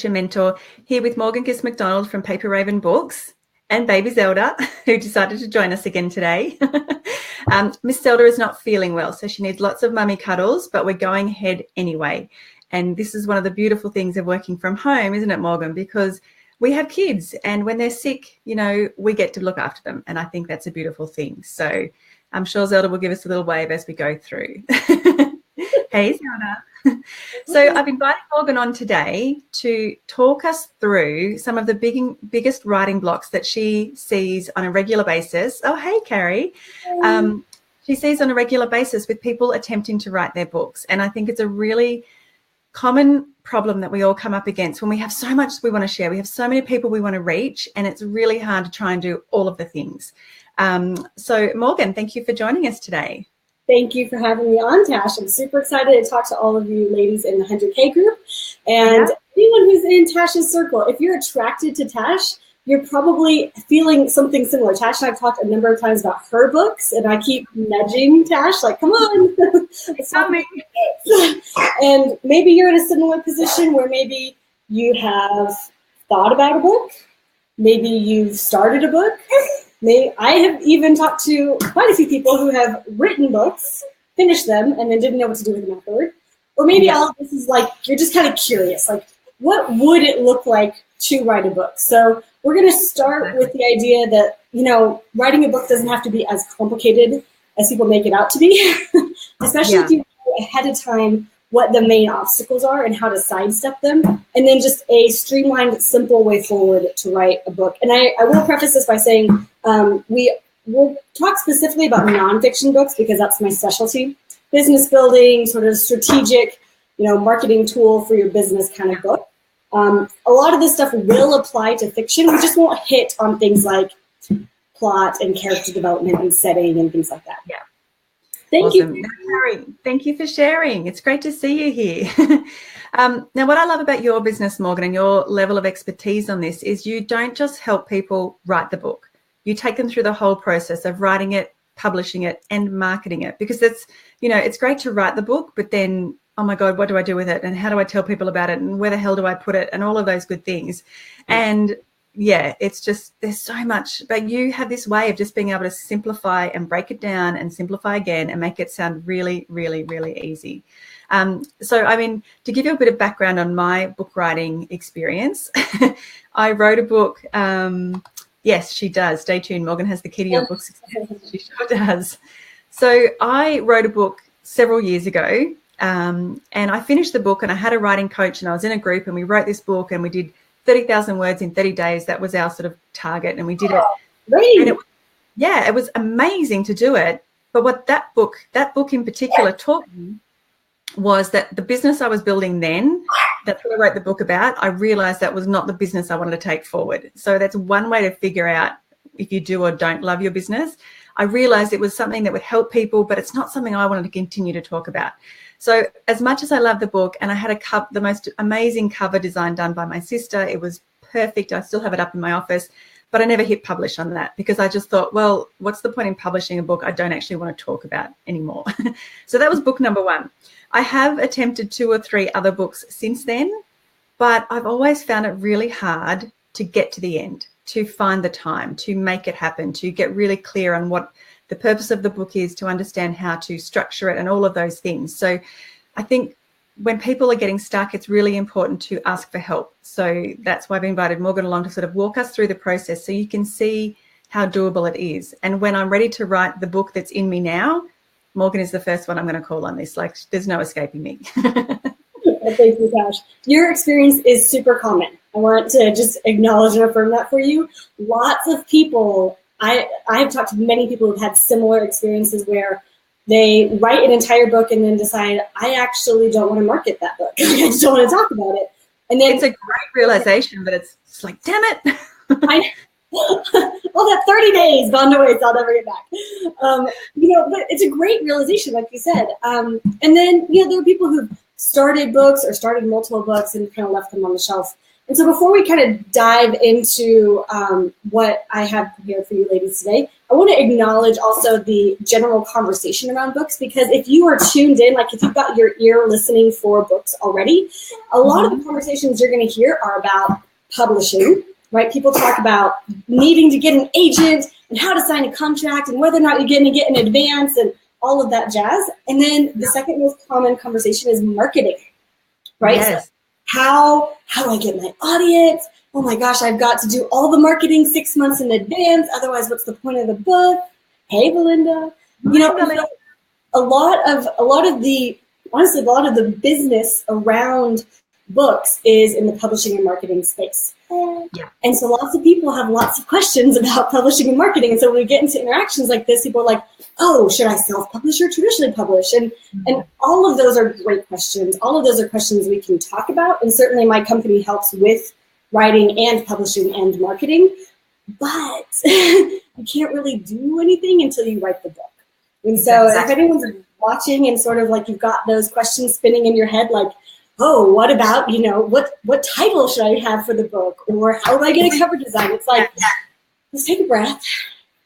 mentor, here with Morgan Gist MacDonald from Paper Raven Books and baby Zelda, who decided to join us again today. Miss Zelda is not feeling well, so she needs lots of mummy cuddles, but we're going ahead anyway. And this is one of the beautiful things of working from home, isn't it, Morgan? Because we have kids, and when they're sick, you know, we get to look after them. And I think that's a beautiful thing. So I'm sure Zelda will give us a little wave as we go through. Hey, Zelda. So I've invited Morgan on today to talk us through some of the biggest writing blocks that she sees on a regular basis. Oh, hey, Carrie. She sees on a regular basis with people attempting to write their books. And I think it's a really common problem that we all come up against when we have so much we want to share. We have so many people we want to reach, and it's really hard to try and do all of the things. So Morgan, thank you for joining us today. Thank you for having me on, Tash. I'm super excited to talk to all of you ladies in the 100K group. And anyone who's in Tash's circle, if you're attracted to Tash, you're probably feeling something similar. Tash and I've talked a number of times about her books, and I keep nudging Tash, like, come on. It's not me. And maybe you're in a similar position where maybe you have thought about a book. Maybe you've started a book. I have even talked to quite a few people who have written books, finished them, and then didn't know what to do with them afterward. Or maybe all of this is like, you're just kind of curious, like, what would it look like to write a book? So we're going to start with the idea that, you know, writing a book doesn't have to be as complicated as people make it out to be, especially if you know ahead of time what the main obstacles are and how to sidestep them, and then just a streamlined, simple way forward to write a book. And I will preface this by saying we will talk specifically about nonfiction books because that's my specialty. Business building, sort of strategic, you know, marketing tool for your business kind of book. A lot of this stuff will apply to fiction. We just won't hit on things like plot and character development and setting and things like that. Yeah. Thank you. Thank you for sharing. It's great to see you here. Now, what I love about your business, Morgan, and your level of expertise on this is you don't just help people write the book. You take them through the whole process of writing it, publishing it, and marketing it. Because that's, you know, it's great to write the book, but then, oh my God, what do I do with it? And how do I tell people about it? And where the hell do I put it? And all of those good things. And yeah, it's just, there's so much, but you have this way of just being able to simplify and break it down and simplify again and make it sound really, really, really easy. So, I mean, to give you a bit of background on my book writing experience, I wrote a book. Yes, she does. Stay tuned. Morgan has the key to your books. She sure does. So I wrote a book several years ago, and I finished the book, and I had a writing coach, and I was in a group, and we wrote this book, and we did 30,000 words in 30 days. That was our sort of target, and we did it. And it was amazing to do it. But what that book in particular taught me was that the business I was building then, that's what I wrote the book about, I realized that was not the business I wanted to take forward. So that's one way to figure out if you do or don't love your business. I realized it was something that would help people, but it's not something I wanted to continue to talk about. So as much as I love the book, and I had the most amazing cover design done by my sister, it was perfect. I still have it up in my office, but I never hit publish on that because I just thought, well, what's the point in publishing a book I don't actually want to talk about anymore? So that was book number one. I have attempted 2 or 3 other books since then, but I've always found it really hard to get to the end, to find the time, to make it happen, to get really clear on what the purpose of the book is, to understand how to structure it and all of those things. So I think when people are getting stuck, it's really important to ask for help. So that's why I've invited Morgan along to sort of walk us through the process so you can see how doable it is. And when I'm ready to write the book that's in me now, Morgan is the first one I'm going to call on this. Like, there's no escaping me. Thank you, Tash. Your experience is super common. I want to just acknowledge and affirm that for you. Lots of people, I have talked to many people who've had similar experiences where they write an entire book and then decide, I actually don't want to market that book. I just don't want to talk about it. And then it's a great realization, but it's like, damn it. All that 30 days gone to waste, I'll never get back. You know, but it's a great realization, like you said. And then, you know, there are people who've started books or started multiple books and kind of left them on the shelf. And so before we kind of dive into what I have prepared for you ladies today, I want to acknowledge also the general conversation around books, because if you are tuned in, like if you've got your ear listening for books already, a lot of the conversations you're going to hear are about publishing, right? People talk about needing to get an agent and how to sign a contract and whether or not you're going to get an advance and all of that jazz. And then the second most common conversation is marketing, right? Yes. So how do I get my audience? Oh my gosh, I've got to do all the marketing 6 months in advance. Otherwise, what's the point of the book? Hey, Belinda. You know, a lot of the business around books is in the publishing and marketing space. Yeah. And so lots of people have lots of questions about publishing and marketing. And so when we get into interactions like this, people are like, oh, should I self-publish or traditionally publish? And all of those are great questions. All of those are questions we can talk about. And certainly my company helps with writing and publishing and marketing. But you can't really do anything until you write the book. And so if anyone's watching and sort of like you've got those questions spinning in your head, like, oh, what about, you know, what title should I have for the book? Or how do I get a cover design? It's like, let's take a breath.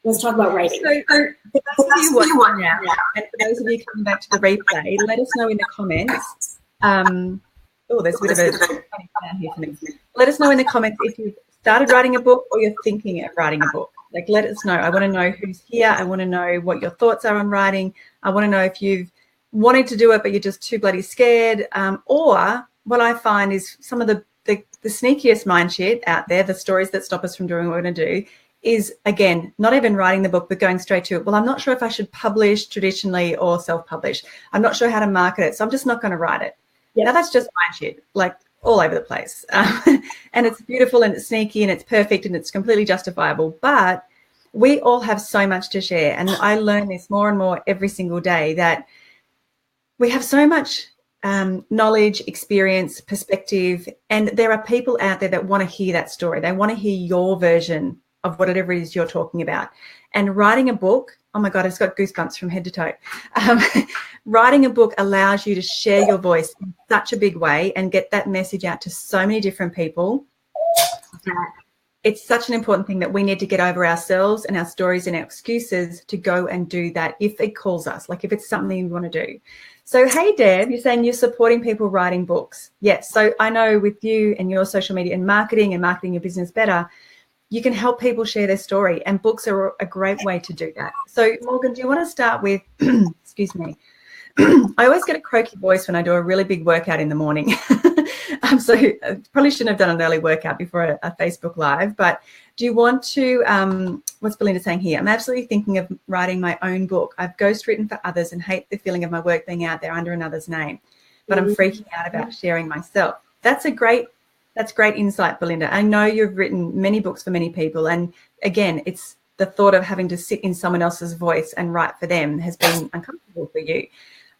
Let's talk about writing. So that's what you want now. And for those of you coming back to the replay, let us know in the comments. There's a bit of a funny sound here for me. Let us know in the comments if you've started writing a book or you're thinking of writing a book. Like, let us know. I want to know who's here. I want to know what your thoughts are on writing. I want to know if you've wanted to do it, but you're just too bloody scared. Or what I find is some of the sneakiest mind shit out there, the stories that stop us from doing what we're going to do, is, again, not even writing the book, but going straight to it. Well, I'm not sure if I should publish traditionally or self-publish. I'm not sure how to market it, so I'm just not going to write it. Yeah. Now, that's just mind shit, like all over the place. And it's beautiful and it's sneaky and it's perfect and it's completely justifiable. But we all have so much to share. And I learn this more and more every single day, that we have so much knowledge, experience, perspective, and there are people out there that want to hear that story. They want to hear your version of whatever it is you're talking about. And writing a book, oh my God, I've got goosebumps from head to toe. Writing a book allows you to share your voice in such a big way and get that message out to so many different people. It's such an important thing that we need to get over ourselves and our stories and our excuses to go and do that if it calls us, like if it's something you want to do. So, hey, Deb, you're saying you're supporting people writing books. Yes. So I know with you and your social media and marketing your business better, you can help people share their story, and books are a great way to do that. So, Morgan, do you want to start with, excuse me, I always get a croaky voice when I do a really big workout in the morning. So I probably shouldn't have done an early workout before a Facebook Live, but do you want to, what's Belinda saying here? I'm absolutely thinking of writing my own book. I've ghostwritten for others and hate the feeling of my work being out there under another's name, but I'm freaking out about sharing myself. That's great insight, Belinda. I know you've written many books for many people. And again, it's the thought of having to sit in someone else's voice and write for them has been uncomfortable for you.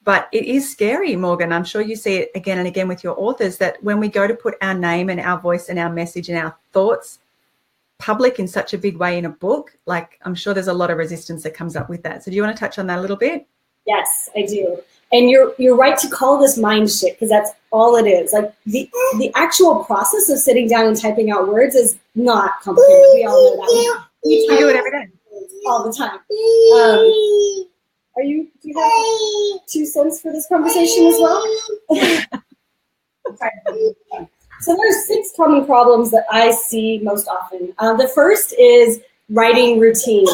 But it is scary, Morgan. I'm sure you see it again and again with your authors, that when we go to put our name and our voice and our message and our thoughts public in such a big way in a book, like I'm sure there's a lot of resistance that comes up with that. So do you want to touch on that a little bit? Yes, I do. And you're right to call this mind shit, because that's all it is. Like the actual process of sitting down and typing out words is not complicated. We all know that. We do it every day. All the time. Do you have 2 cents for this conversation as well? So there's 6 common problems that I see most often. The first is writing routine.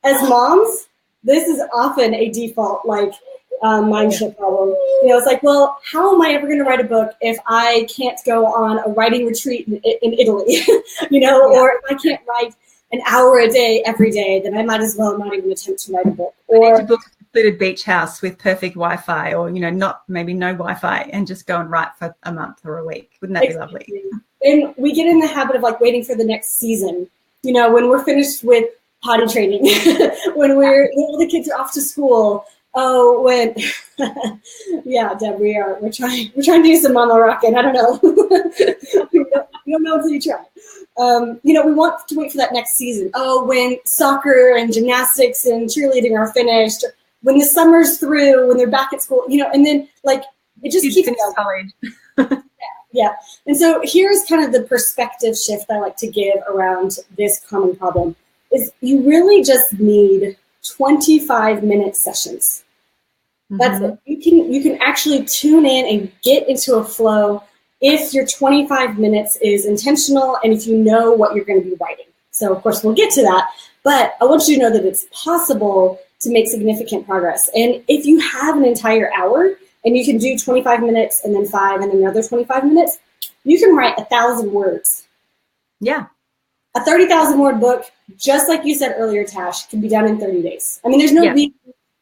As moms, this is often a default mindset problem. You know, it's like, well, how am I ever going to write a book if I can't go on a writing retreat in Italy? You know, or if I can't write an hour a day every day, then I might as well not even attempt to write a book. Or I need to book a secluded beach house with perfect Wi-Fi, or maybe no Wi-Fi, and just go and write for a month or a week. Wouldn't that be lovely? And we get in the habit of waiting for the next season. You know, when we're finished with potty training, when all the kids are off to school. Oh, when yeah, Deb, we're trying to do some mama rocking. I don't know. You don't know until you try. We want to wait for that next season. Oh, when soccer and gymnastics and cheerleading are finished, when the summer's through, when they're back at school, and then it just keeps going. College. Yeah. Yeah. And so here's kind of the perspective shift I like to give around this common problem is you really just need 25-minute sessions. That's it. You can actually tune in and get into a flow if your 25 minutes is intentional and if you know what you're going to be writing. So, of course, we'll get to that. But I want you to know that it's possible to make significant progress. And if you have an entire hour and you can do 25 minutes and then 5 and then another 25 minutes, you can write 1,000 words. Yeah. A 30,000 word book, just like you said earlier, Tash, can be done in 30 days. I mean, there's no reason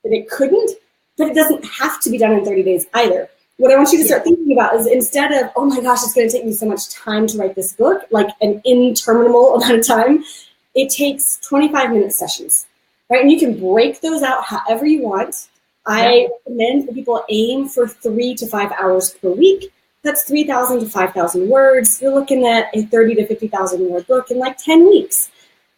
that it couldn't, but it doesn't have to be done in 30 days either. What I want you to start thinking about is instead of, oh my gosh, it's going to take me so much time to write this book, like an interminable amount of time, it takes 25-minute sessions, right? And you can break those out however you want. I recommend that people aim for 3 to 5 hours per week. That's 3,000 to 5,000 words. You're looking at a 30 to 50,000 word book in like 10 weeks.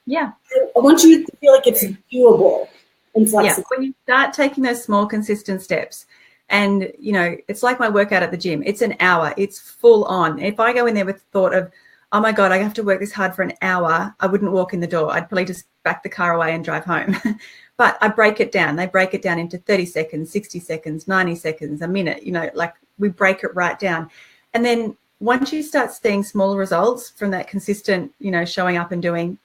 Yeah. I want you to feel like it's doable and flexible. Yeah. When you start taking those small, consistent steps, and, you know, it's like my workout at the gym. It's an hour. It's full on. If I go in there with the thought of, oh, my God, I have to work this hard for an hour, I wouldn't walk in the door. I'd probably just back the car away and drive home. But I break it down. They break it down into 30 seconds, 60 seconds, 90 seconds, a minute, you know, like we break it right down. And then once you start seeing smaller results from that consistent, you know, showing up and doing,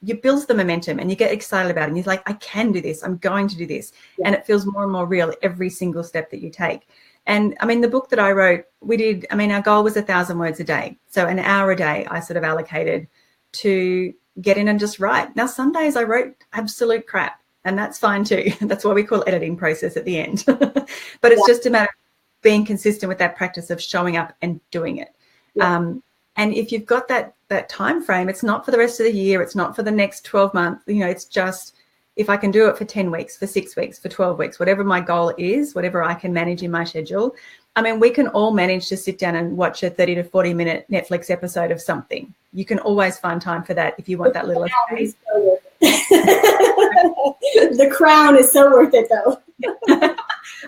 you build the momentum and you get excited about it. And you're like, I can do this. I'm going to do this. Yeah. And it feels more and more real every single step that you take. And I mean, the book that I wrote, our goal was 1,000 words a day. So an hour a day I sort of allocated to get in and just write. Now, some days I wrote absolute crap, and that's fine too. That's what we call editing process at the end. But it's just a matter of being consistent with that practice of showing up and doing it. Yeah. And if you've got that time frame, it's not for the rest of the year. It's not for the next 12 months. You know, it's just if I can do it for 10 weeks, for 6 weeks, for 12 weeks, whatever my goal is, whatever I can manage in my schedule. I mean, we can all manage to sit down and watch a 30 to 40 minute Netflix episode of something. You can always find time for that if you want that little escape. The Crown is so worth it, though.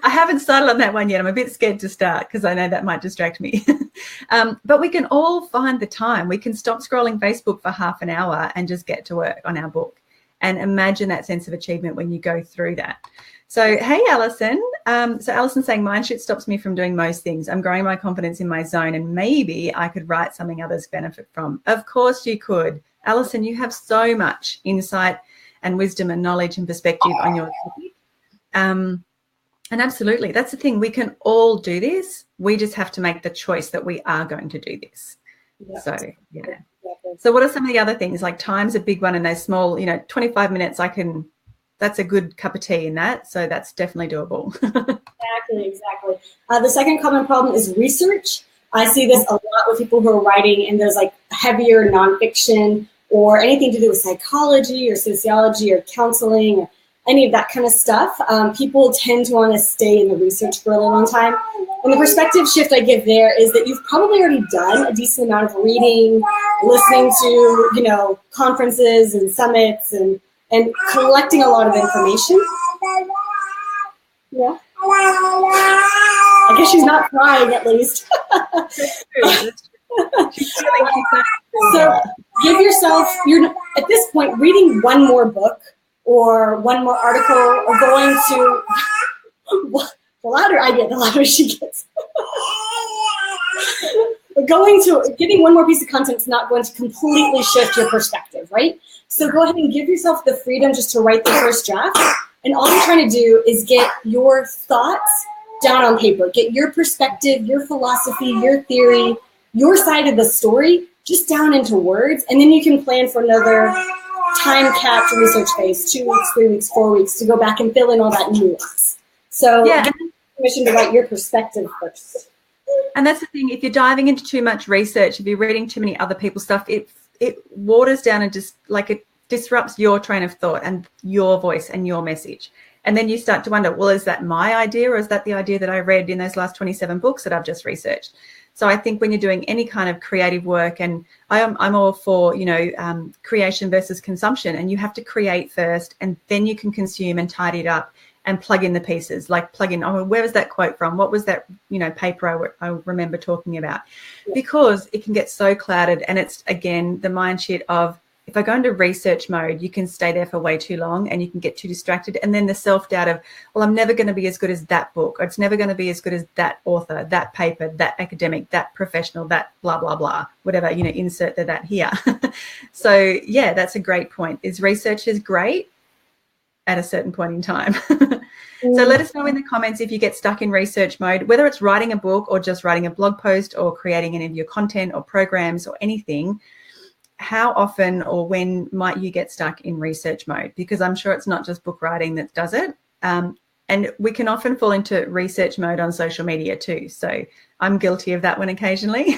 I haven't started on that one yet. I'm a bit scared to start because I know that might distract me. But we can all find the time. We can stop scrolling Facebook for half an hour and just get to work on our book. And imagine that sense of achievement when you go through that. So, hey, Alison. So Alison's saying, mind shit stops me from doing most things. I'm growing my confidence in my zone and maybe I could write something others benefit from. Of course you could. Alison, you have so much insight and wisdom and knowledge and perspective on your topic. And absolutely, that's the thing. We can all do this. We just have to make the choice that we are going to do this. Yeah. So, yeah. Exactly. So what are some of the other things? Like time's a big one, and those small, 25 minutes, that's a good cup of tea in that. So that's definitely doable. Exactly. The second common problem is research. I see this a lot with people who are writing in those like heavier nonfiction or anything to do with psychology or sociology or counseling or any of that kind of stuff. People tend to want to stay in the research for a really long time. And the perspective shift I give there is that you've probably already done a decent amount of reading, listening to, conferences and summits and collecting a lot of information. Yeah. I guess she's not crying at least. So give yourself, at this point, reading one more book or one more article or going to, the louder I get, the louder she gets. Getting one more piece of content is not going to completely shift your perspective, right? So go ahead and give yourself the freedom just to write the first draft. And all you're trying to do is get your thoughts down on paper. Get your perspective, your philosophy, your theory, your side of the story just down into words. And then you can plan for another time-capped research phase, 2 weeks, 3 weeks, 4 weeks, to go back and fill in all that nuance. So give permission to write your perspective first. And that's the thing. If you're diving into too much research, if you're reading too many other people's stuff, it waters down and just like it disrupts your train of thought and your voice and your message. And then you start to wonder, well, is that my idea or is that the idea that I read in those last 27 books that I've just researched? So I think when you're doing any kind of creative work, and I'm all for, creation versus consumption, and you have to create first and then you can consume and tidy it up and plug in the pieces, like plug in, oh, where was that quote from? What was that, paper I remember talking about? Because it can get so clouded. And it's, again, the mind shit of, if I go into research mode, you can stay there for way too long and you can get too distracted. And then the self-doubt of, well, I'm never going to be as good as that book, or it's never going to be as good as that author, that paper, that academic, that professional, that blah, blah, blah, whatever, insert that here. So, yeah, that's a great point. Research is great at a certain point in time. So let us know in the comments if you get stuck in research mode, whether it's writing a book or just writing a blog post or creating any of your content or programs or anything. How often or when might you get stuck in research mode? Because I'm sure it's not just book writing that does it. And we can often fall into research mode on social media too. So I'm guilty of that one occasionally,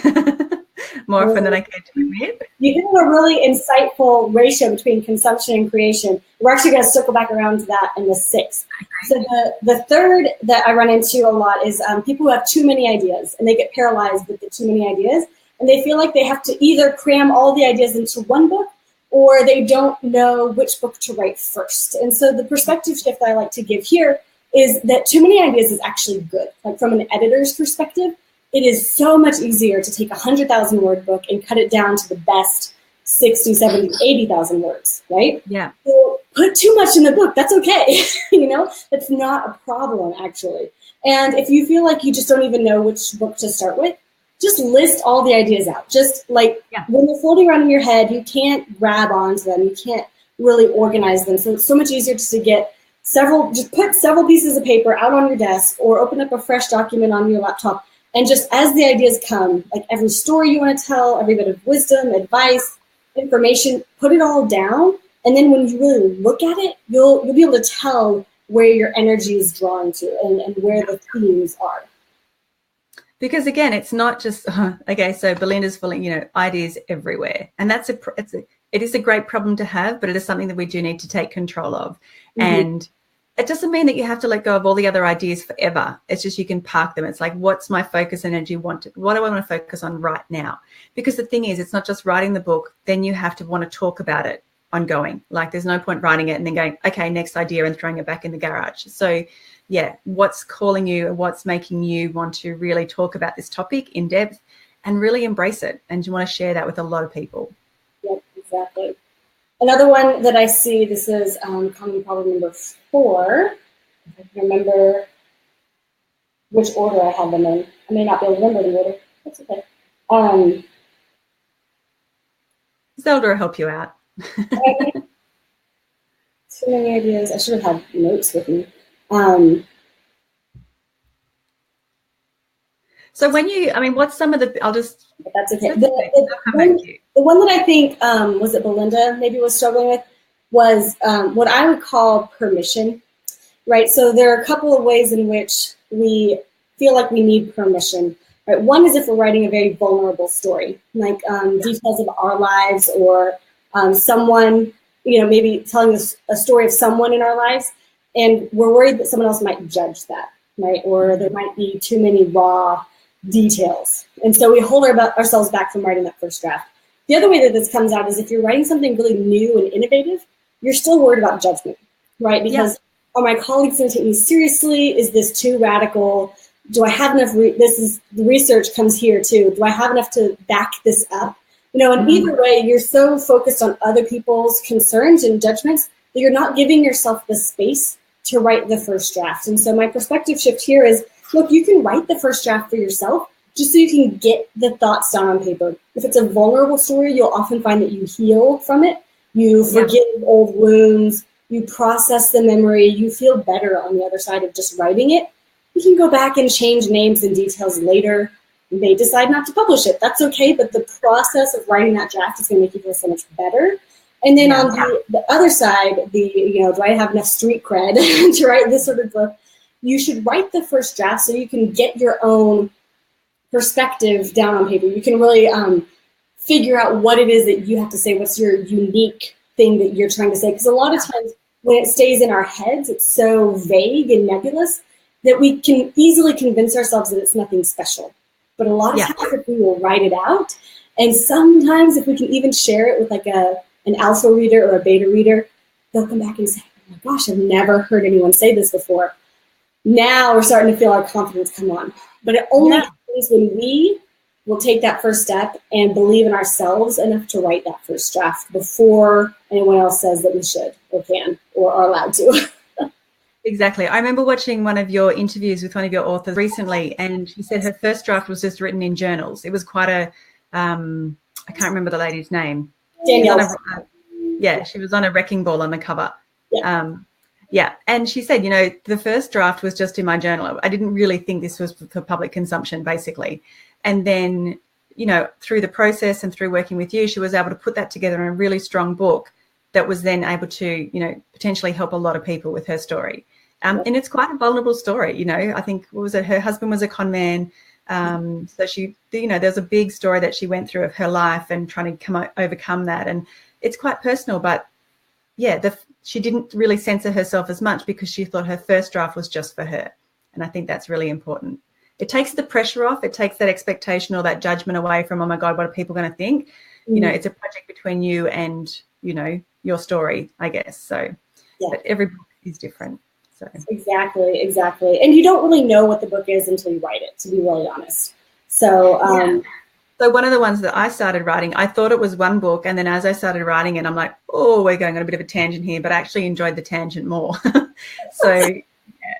more often than I care to admit. You did a really insightful ratio between consumption and creation. We're actually going to circle back around to that in the 6th. So the third that I run into a lot is people who have too many ideas and they get paralyzed with the too many ideas. And they feel like they have to either cram all the ideas into one book or they don't know which book to write first. And so the perspective shift that I like to give here is that too many ideas is actually good. Like from an editor's perspective, it is so much easier to take a 100,000 word book and cut it down to the best 60, 70, 80,000 words, right? Yeah. So put too much in the book. That's okay. That's not a problem actually. And if you feel like you just don't even know which book to start with, just list all the ideas out. Just like when they're floating around in your head, you can't grab onto them. You can't really organize them. So it's so much easier just to just put several pieces of paper out on your desk or open up a fresh document on your laptop. And just as the ideas come, like every story you want to tell, every bit of wisdom, advice, information, put it all down. And then when you really look at it, you'll be able to tell where your energy is drawn to and where the themes are. Because again, it's not just okay. So Belinda's full, ideas everywhere, and it is a great problem to have, but it is something that we do need to take control of. Mm-hmm. And it doesn't mean that you have to let go of all the other ideas forever. It's just you can park them. It's like, what's my focus and energy wanted? What do I want to focus on right now? Because the thing is, it's not just writing the book. Then you have to want to talk about it ongoing. Like there's no point writing it and then going, okay, next idea, and throwing it back in the garage. So yeah, what's calling you, what's making you want to really talk about this topic in depth and really embrace it. And you want to share that with a lot of people. Yep, exactly. Another one that I see, this is common problem number 4. If I can remember which order I have them in. I may not be able to remember the order. That's okay. Zelda will help you out. Too many ideas. I should have had notes with me. So when what's some of the, that's okay. The one that I think, was it Belinda maybe was struggling with was what I would call permission, right? So there are a couple of ways in which we feel like we need permission, right? One is if we're writing a very vulnerable story, like details of our lives or someone, maybe telling us a story of someone in our lives. And we're worried that someone else might judge that, right? Or there might be too many raw details. And so we hold ourselves back from writing that first draft. The other way that this comes out is if you're writing something really new and innovative, you're still worried about judgment, right? Because are my colleagues going to take me seriously? Is this too radical? Do I have enough? The research comes here too. Do I have enough to back this up? And either way, you're so focused on other people's concerns and judgments that you're not giving yourself the space to write the first draft. And so my perspective shift here is, look, you can write the first draft for yourself just so you can get the thoughts down on paper. If it's a vulnerable story, you'll often find that you heal from it. You forgive old wounds. You process the memory. You feel better on the other side of just writing it. You can go back and change names and details later. You may decide not to publish it. That's okay, but the process of writing that draft is going to make you feel so much better. And then on the other side, do I have enough street cred to write this sort of book? You should write the first draft so you can get your own perspective down on paper. You can really figure out what it is that you have to say, what's your unique thing that you're trying to say. Because a lot of times when it stays in our heads, it's so vague and nebulous that we can easily convince ourselves that it's nothing special. But a lot of times if we will write it out, and sometimes if we can even share it with like an alpha reader or a beta reader, they'll come back and say, my gosh, I've never heard anyone say this before. Now we're starting to feel our confidence come on. But it only happens when we will take that first step and believe in ourselves enough to write that first draft before anyone else says that we should or can or are allowed to. Exactly. I remember watching one of your interviews with one of your authors recently, and she said her first draft was just written in journals. It was quite a, I can't remember the lady's name. Danielle. She was on a wrecking ball on the cover. Yeah. And she said, you know, the first draft was just in my journal. I didn't really think this was for public consumption, basically. And then, you know, through the process and through working with you, she was able to put that together in a really strong book that was then able to, you know, potentially help a lot of people with her story. And it's quite a vulnerable story, you know. I think, what was it? Her husband was a con man. So she, you know, there's a big story that she went through of her life and trying to overcome that. And it's quite personal, but yeah, she didn't really censor herself as much because she thought her first draft was just for her. And I think that's really important. It takes the pressure off. It takes that expectation or that judgment away from, oh my God, what are people going to think? You know, it's a project between you and, you know, your story, I guess. So, but every book is different. So Exactly. And you don't really know what the book is until you write it, to be really honest. So, So one of the ones that I started writing, I thought it was one book. And then as I started writing it, I'm like, oh, we're going on a bit of a tangent here, but I actually enjoyed the tangent more.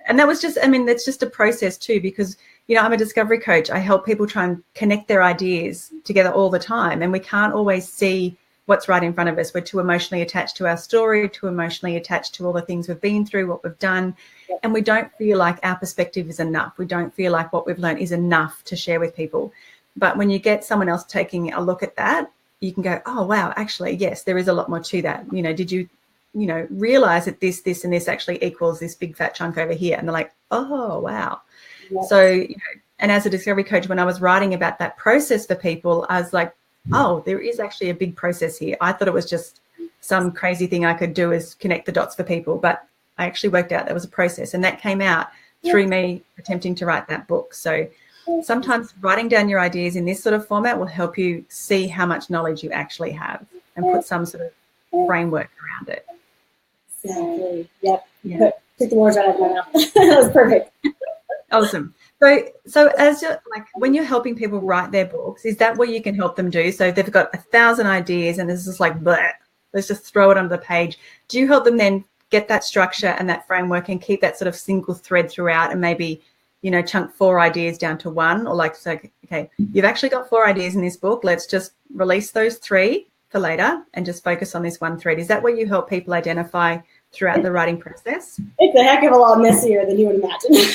And that was just, I mean, that's just a process too, because, you know, I'm a discovery coach. I help people try and connect their ideas together all the time. And we can't always see what's right in front of us. We're too emotionally attached to our story, too emotionally attached to all the things we've been through, what we've done. And we don't feel like our perspective is enough. We don't feel like what we've learned is enough to share with people. But when you get someone else taking a look at that, you can go, oh, wow, actually, yes, there is a lot more to that. You know, did you, you know, realize that this, and this actually equals this big fat chunk over here? And they're like, oh, wow. Yes. So, you know, and as a discovery coach, when I was writing about that process for people, I was like, oh, there is actually a big process here. I thought it was just some crazy thing I could do is connect the dots for people, but I actually worked out there was a process, and that came out through me attempting to write that book. So sometimes writing down your ideas in this sort of format will help you see how much knowledge you actually have and put some sort of framework around it. Exactly. Yep. Yeah. Took the words out of my mouth. That was perfect. Awesome. So as you're like, when you're helping people write their books, is that what you can help them do? So they've got 1,000 ideas and it's just like, bleh, let's just throw it onto the page. Do you help them then get that structure and that framework and keep that sort of single thread throughout, and maybe, you know, chunk 4 ideas down to 1, or like, so, okay, you've actually got 4 ideas in this book. Let's just release those 3 for later and just focus on this 1 thread. Is that what you help people identify throughout the writing process? It's a heck of a lot messier than you would imagine.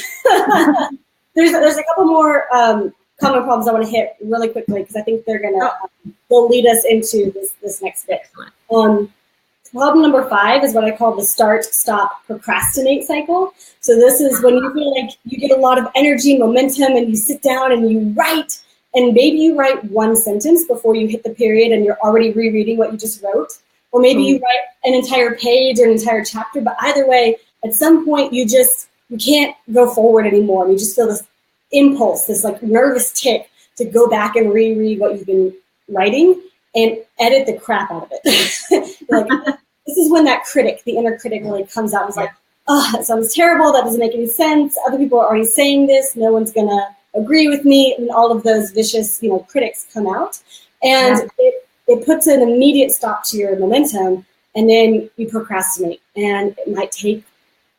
There's a couple more common problems I want to hit really quickly because I think they're they'll lead us into this next bit. Problem number 5 is what I call the start, stop, procrastinate cycle. So this is when you feel like you get a lot of energy, momentum, and you sit down and you write, and maybe you write 1 sentence before you hit the period and you're already rereading what you just wrote. Or maybe you write an entire page or an entire chapter, but either way, at some point you can't go forward anymore. You just feel this impulse, this like nervous tick to go back and reread what you've been writing and edit the crap out of it. Like, this is when that critic, the inner critic, really comes out and is like, oh, that sounds terrible. That doesn't make any sense. Other people are already saying this. No one's going to agree with me. And all of those vicious, critics come out. And it puts an immediate stop to your momentum. And then you procrastinate. And it might take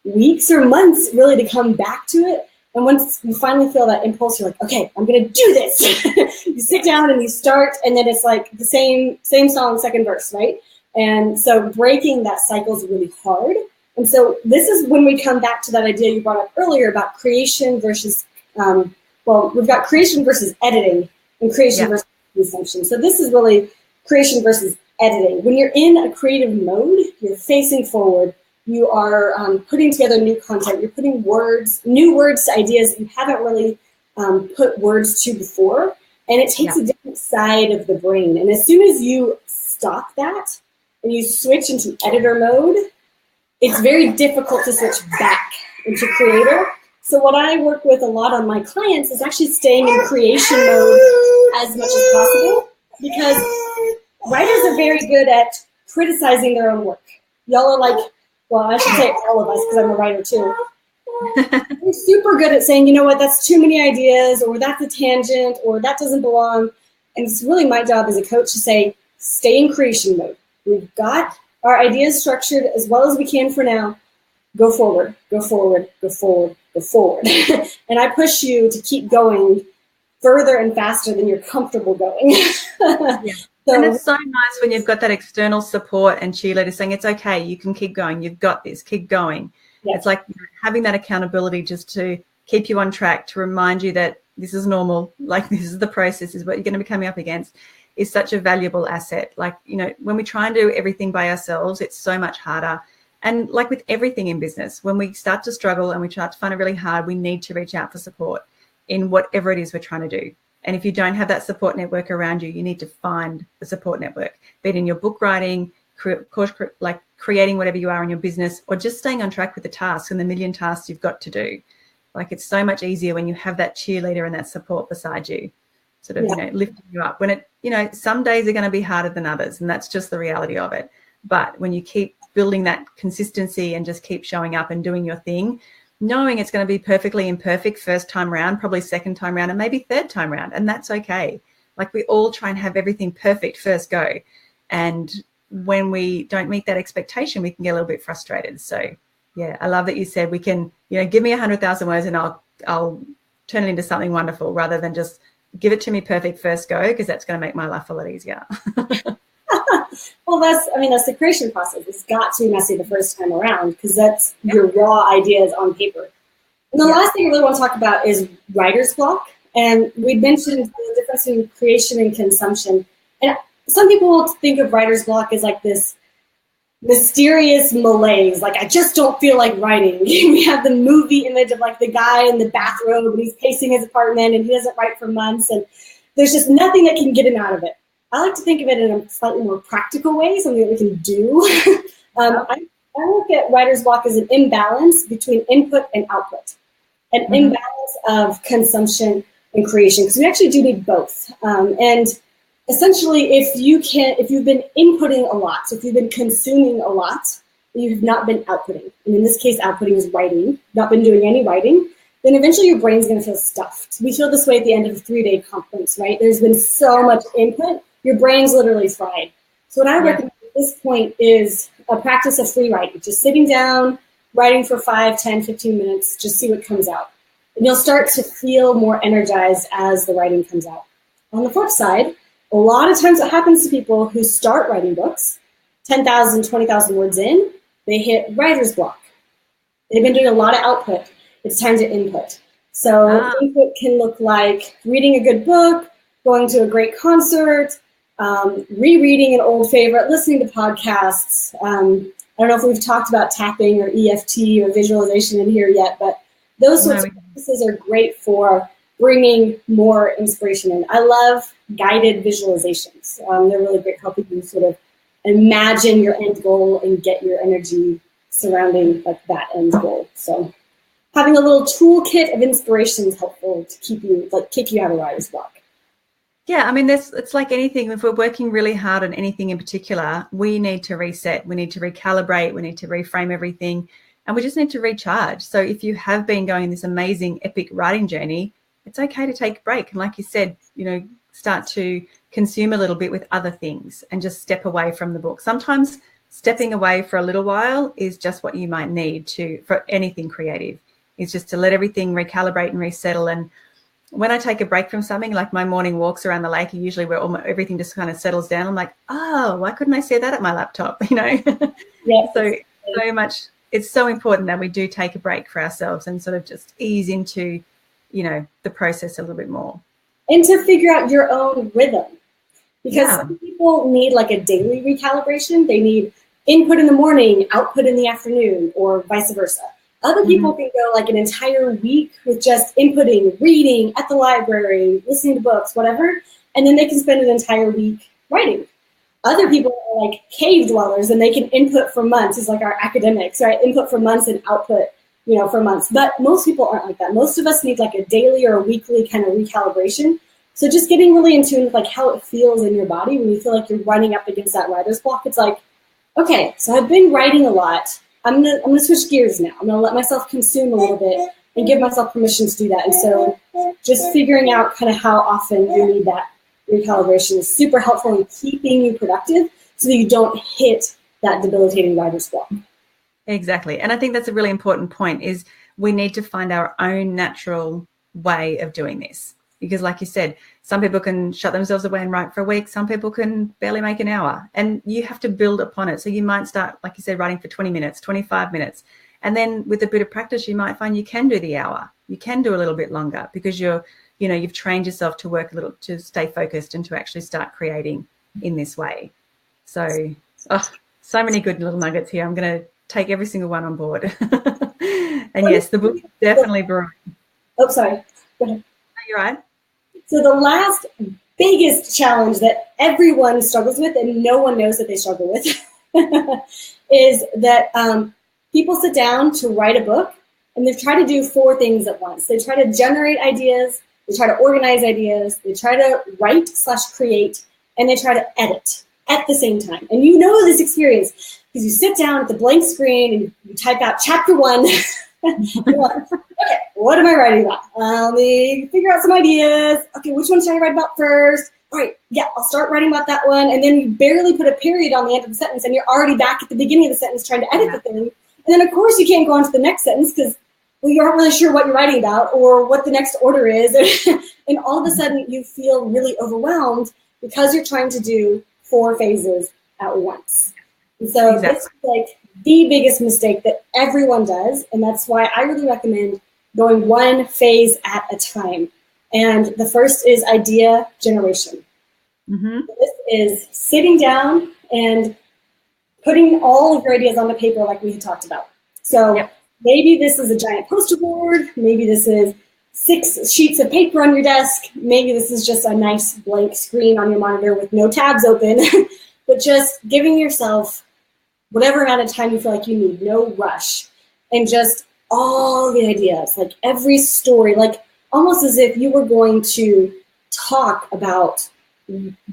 weeks or months really to come back to it. And once you finally feel that impulse, you're like, okay, I'm going to do this. You sit down and you start, and then it's like the same song, second verse, right? And so breaking that cycle is really hard. And so this is when we come back to that idea you brought up earlier about creation versus, we've got creation versus editing and creation versus consumption. So this is really creation versus editing. When you're in a creative mode, you're facing forward. You are putting together new content. You're putting new words to ideas that you haven't really put words to before. And it takes a different side of the brain. And as soon as you stop that and you switch into editor mode, it's very difficult to switch back into creator. So what I work with a lot on my clients is actually staying in creation mode as much as possible, because writers are very good at criticizing their own work. Y'all are like well, I should say all of us, because I'm a writer too. We're super good at saying, you know what, that's too many ideas, or that's a tangent, or that doesn't belong. And it's really my job as a coach to say, stay in creation mode. We've got our ideas structured as well as we can for now. Go forward, go forward, go forward, go forward. And I push you to keep going further and faster than you're comfortable going. Yeah. So, and it's so nice when you've got that external support and cheerleader saying, it's okay, you can keep going, you've got this, keep going. Yeah. It's like having that accountability just to keep you on track, to remind you that this is normal, like this is the process, this is what you're going to be coming up against, is such a valuable asset. Like, you know, when we try and do everything by ourselves, it's so much harder. And like with everything in business, when we start to struggle and we start to find it really hard, we need to reach out for support in whatever it is we're trying to do. And if you don't have that support network around you, you need to find the support network, be it in your book writing, like creating whatever you are in your business, or just staying on track with the tasks and the million tasks you've got to do. Like, it's so much easier when you have that cheerleader and that support beside you, sort of, you know, lifting you up. When it, you know, some days are going to be harder than others, and that's just the reality of it. But when you keep building that consistency and just keep showing up and doing your thing, knowing it's going to be perfectly imperfect first time round, probably second time round, and maybe third time round, and that's okay. Like, we all try and have everything perfect first go, and when we don't meet that expectation, we can get a little bit frustrated. So yeah, I love that you said we can, you know, give me 100,000 words and I'll turn it into something wonderful, rather than just give it to me perfect first go, because that's going to make my life a lot easier. Well, that's the creation process. It's got to be messy the first time around, because that's your raw ideas on paper. And the last thing I really want to talk about is writer's block. And we mentioned the difference between creation and consumption. And some people will think of writer's block as like this mysterious malaise, like I just don't feel like writing. We have the movie image of like the guy in the bathrobe and he's pacing his apartment and he doesn't write for months, and there's just nothing that can get him out of it. I like to think of it in a slightly more practical way, something that we can do. I look at writer's block as an imbalance between input and output, an imbalance of consumption and creation, because we actually do need both. And essentially, if you've been inputting a lot, so if you've been consuming a lot, you've not been outputting, and in this case, outputting is writing, not been doing any writing, then eventually your brain's going to feel stuffed. We feel this way at the end of a 3-day conference, right? There's been so much input, your brain's literally fried. So what I recommend at this point is a practice of free writing, just sitting down, writing for 5, 10, 15 minutes, just see what comes out. And you'll start to feel more energized as the writing comes out. On the flip side, a lot of times what happens to people who start writing books, 10,000, 20,000 words in, they hit writer's block. They've been doing a lot of output. It's time to input. So input can look like reading a good book, going to a great concert, rereading an old favorite, listening to podcasts. I don't know if we've talked about tapping or EFT or visualization in here yet, but those sorts of practices are great for bringing more inspiration in. I love guided visualizations. They're really great, helping you sort of imagine your end goal and get your energy surrounding like that end goal. So having a little toolkit of inspiration is helpful to keep you, like, kick you out of writer's block. Yeah, I mean, it's like anything. If we're working really hard on anything in particular, we need to reset, we need to recalibrate, we need to reframe everything, and we just need to recharge. So if you have been going this amazing, epic writing journey, it's okay to take a break. And like you said, you know, start to consume a little bit with other things and just step away from the book. Sometimes stepping away for a little while is just what you might need for anything creative. It's just to let everything recalibrate and resettle. And when I take a break from something, like my morning walks around the lake, usually where everything just kind of settles down, I'm like, oh, why couldn't I see that at my laptop? You know? Yeah. So much. It's so important that we do take a break for ourselves and sort of just ease into, you know, the process a little bit more. And to figure out your own rhythm. Because some people need like a daily recalibration. They need input in the morning, output in the afternoon, or vice versa. Other people can go like an entire week with just inputting, reading at the library, listening to books, whatever, and then they can spend an entire week writing. Other people are like cave dwellers, and they can input for months. It's like our academics, right? Input for months and output, you know, for months. But most people aren't like that. Most of us need like a daily or a weekly kind of recalibration. So just getting really in tune with like how it feels in your body when you feel like you're running up against that writer's block. It's like, okay, so I've been writing a lot. I'm gonna switch gears now. I'm gonna let myself consume a little bit and give myself permission to do that. And so just figuring out kind of how often you need that recalibration is super helpful in keeping you productive so that you don't hit that debilitating writer's block. Exactly. And I think that's a really important point, is we need to find our own natural way of doing this. Because like you said, some people can shut themselves away and write for a week. Some people can barely make an hour, and you have to build upon it. So you might start, like you said, writing for 20 minutes, 25 minutes. And then with a bit of practice, you might find you can do the hour. You can do a little bit longer because you've trained yourself to work a little, to stay focused and to actually start creating in this way. So, so many good little nuggets here. I'm going to take every single one on board. And yes, the book is definitely brewing. Oh, sorry. Go ahead. Are you right? So the last biggest challenge that everyone struggles with and no one knows that they struggle with is that people sit down to write a book and they try to do 4 things at once. They try to generate ideas, they try to organize ideas, they try to write/create, and they try to edit at the same time. And you know this experience because you sit down at the blank screen and you type out chapter 1. You're like, okay, what am I writing about? Let me figure out some ideas. Okay, which one should I write about first? All right, yeah, I'll start writing about that one. And then you barely put a period on the end of the sentence and you're already back at the beginning of the sentence trying to edit the thing. And then, of course, you can't go on to the next sentence because you aren't really sure what you're writing about or what the next order is. And all of a sudden, you feel really overwhelmed because you're trying to do 4 phases at once. And so this is like the biggest mistake that everyone does. And that's why I really recommend going 1 phase at a time. And the first is idea generation. Mm-hmm. This is sitting down and putting all of your ideas on the paper like we had talked about. So maybe this is a giant poster board. Maybe this is 6 sheets of paper on your desk. Maybe this is just a nice blank screen on your monitor with no tabs open. But just giving yourself whatever amount of time you feel like you need, no rush. And just all the ideas, like every story, like almost as if you were going to talk about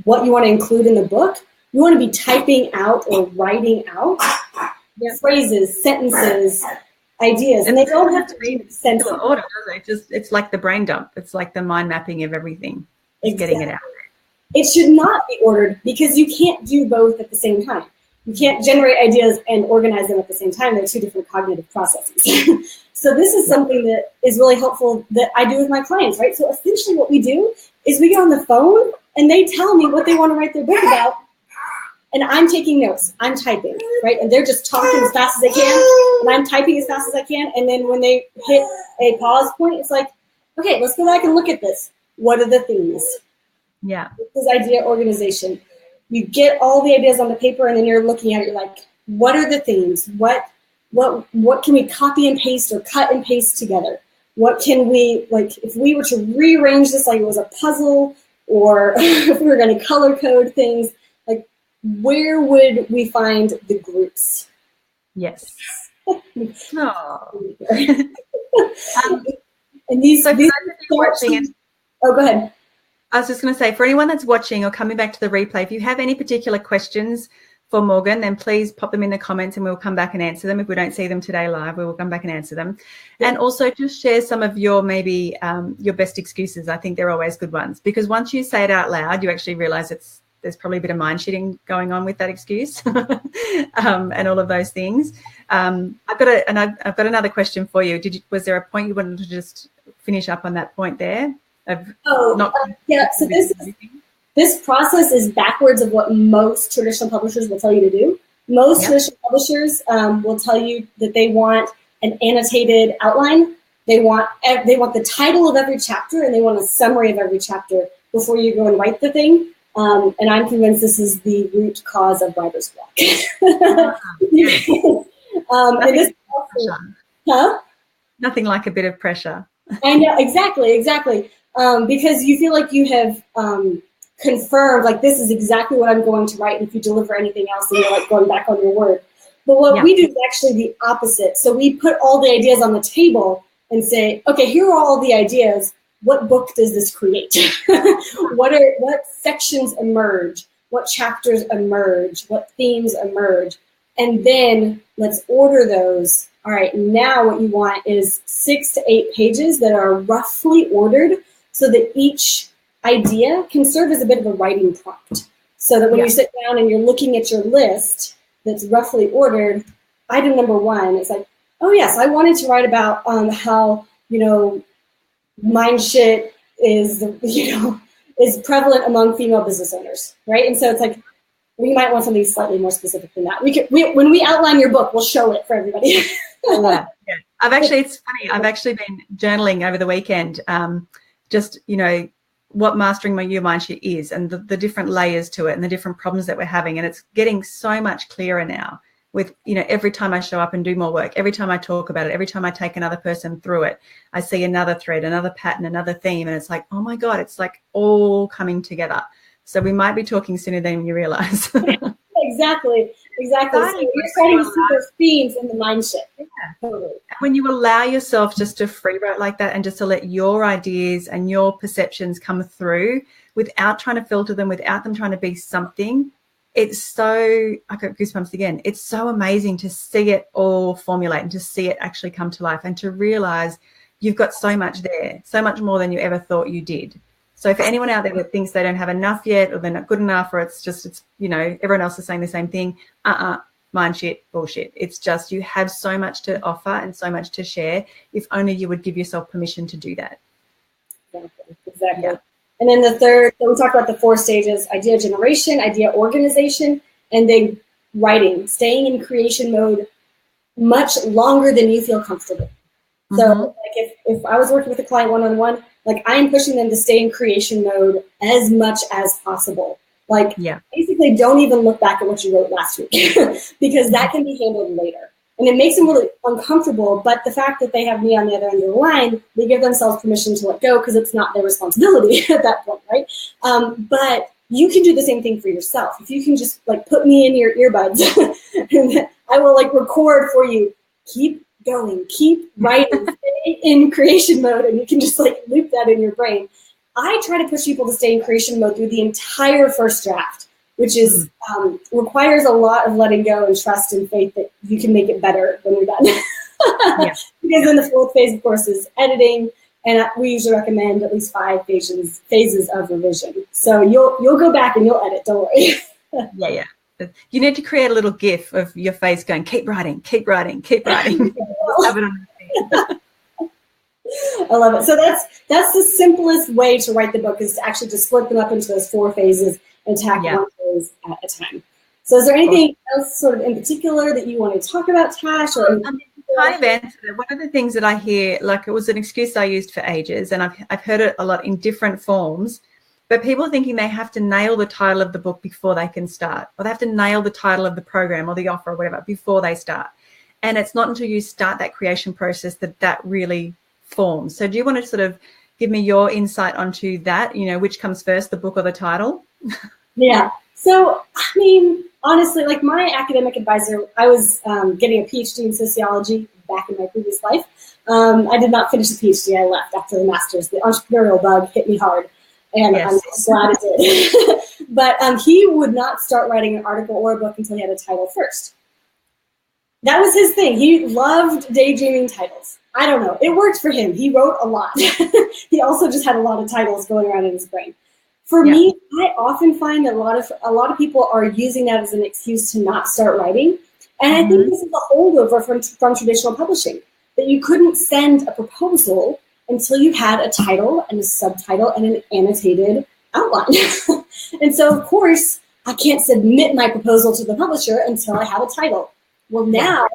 what you want to include in the book. You want to be typing out or writing out phrases, sentences, ideas, and they don't have to be sensible. Order, does it? It's like the brain dump. It's like the mind mapping of everything. Getting it out. It should not be ordered because you can't do both at the same time. You can't generate ideas and organize them at the same time. They're 2 different cognitive processes. So this is something that is really helpful that I do with my clients, right? So essentially what we do is we get on the phone and they tell me what they want to write their book about. And I'm taking notes. I'm typing, right? And they're just talking as fast as they can. And I'm typing as fast as I can. And then when they hit a pause point, it's like, okay, let's go back and look at this. What are the themes? Yeah. This is idea organization. You get all the ideas on the paper and then you're looking at it, you're like, what are the themes? What can we copy and paste or cut and paste together? What can we, like, if we were to rearrange this like it was a puzzle, or if we were going to color code things, like, where would we find the groups? Yes. And these watching. Oh, go ahead. I was just going to say, for anyone that's watching or coming back to the replay, if you have any particular questions for Morgan, then please pop them in the comments and we'll come back and answer them. If we don't see them today live, we will come back and answer them. Yeah. And also just share some of your maybe your best excuses. I think they're always good ones, because once you say it out loud, you actually realize there's probably a bit of mind shitting going on with that excuse and all of those things. I've got another question for you. Was there a point you wanted to just finish up on that point there? So this process is backwards of what most traditional publishers will tell you to do. Most traditional publishers will tell you that they want an annotated outline. They want the title of every chapter and they want a summary of every chapter before you go and write the thing. And I'm convinced this is the root cause of writer's block. Nothing like a bit of pressure. I know, exactly. Because you feel like you have confirmed, like, this is exactly what I'm going to write, and if you deliver anything else, then you're like going back on your word. But what we do is actually the opposite. So we put all the ideas on the table and say, okay, here are all the ideas. What book does this create? What sections emerge? What chapters emerge? What themes emerge? And then let's order those. All right, now what you want is 6 to 8 pages that are roughly ordered so that each idea can serve as a bit of a writing prompt. So that when you sit down and you're looking at your list that's roughly ordered, item number 1 is like, oh yes, I wanted to write about how, mind shit is, is prevalent among female business owners, right? And so it's like, we might want something slightly more specific than that. When we outline your book, we'll show it for everybody. Yeah. It's funny. I've actually been journaling over the weekend, what mastering your mind shit is and the different layers to it and the different problems that we're having. And it's getting so much clearer now with, every time I show up and do more work, every time I talk about it, every time I take another person through it, I see another thread, another pattern, another theme. And it's like, oh my God, it's like all coming together. So we might be talking sooner than you realize. Exactly. So you're starting to see those themes in the mind shift. Yeah. Totally. When you allow yourself just to free write like that and just to let your ideas and your perceptions come through without trying to filter them, without them trying to be something, it's so, I got goosebumps again. It's so amazing to see it all formulate and to see it actually come to life and to realize you've got so much there, so much more than you ever thought you did. So for anyone out there that thinks they don't have enough yet or they're not good enough or it's everyone else is saying the same thing, mind shit, bullshit. It's just you have so much to offer and so much to share if only you would give yourself permission to do that. Exactly. Yeah. And then the third, so we talked about the 4 stages: idea generation, idea organization, and then writing, staying in creation mode much longer than you feel comfortable. So like if I was working with a client one-on-one, like I'm pushing them to stay in creation mode as much as possible. Like basically don't even look back at what you wrote last week because that can be handled later. And it makes them really uncomfortable, but the fact that they have me on the other end of the line, they give themselves permission to let go because it's not their responsibility at that point, right? But you can do the same thing for yourself. If you can just like put me in your earbuds and I will like record for you, keep going, keep writing, stay in creation mode, and you can just like loop that in your brain. I try to push people to stay in creation mode through the entire first draft, which is requires a lot of letting go and trust and faith that you can make it better when you're done. Because then the 4th phase, of course, is editing, and we usually recommend at least 5 phases of revision. So you'll go back and you'll edit. Don't worry. Yeah. You need to create a little GIF of your face going, keep writing, keep writing, keep writing. Have it on the I love it. So that's the simplest way to write the book is to actually just split them up into those 4 phases and tackle one phase at a time. So is there anything else sort of in particular that you want to talk about, Tash? Or kind of answered it. One of the things that I hear, like it was an excuse I used for ages, and I've heard it a lot in different forms, but people thinking they have to nail the title of the book before they can start, or they have to nail the title of the program or the offer or whatever before they start. And it's not until you start that creation process that really forms. So do you want to sort of give me your insight onto that, which comes first, the book or the title? Yeah. So, I mean, honestly, like my academic advisor, I was getting a PhD in sociology back in my previous life. I did not finish the PhD. I left after the master's. The entrepreneurial bug hit me hard. And I'm glad it did. But he would not start writing an article or a book until he had a title first. That was his thing. He loved daydreaming titles. I don't know. It worked for him. He wrote a lot. He also just had a lot of titles going around in his brain. For me, I often find that a lot of people are using that as an excuse to not start writing. And I think this is a holdover from traditional publishing, that you couldn't send a proposal until you had a title and a subtitle and an annotated outline. And so, of course, I can't submit my proposal to the publisher until I have a title. Well, now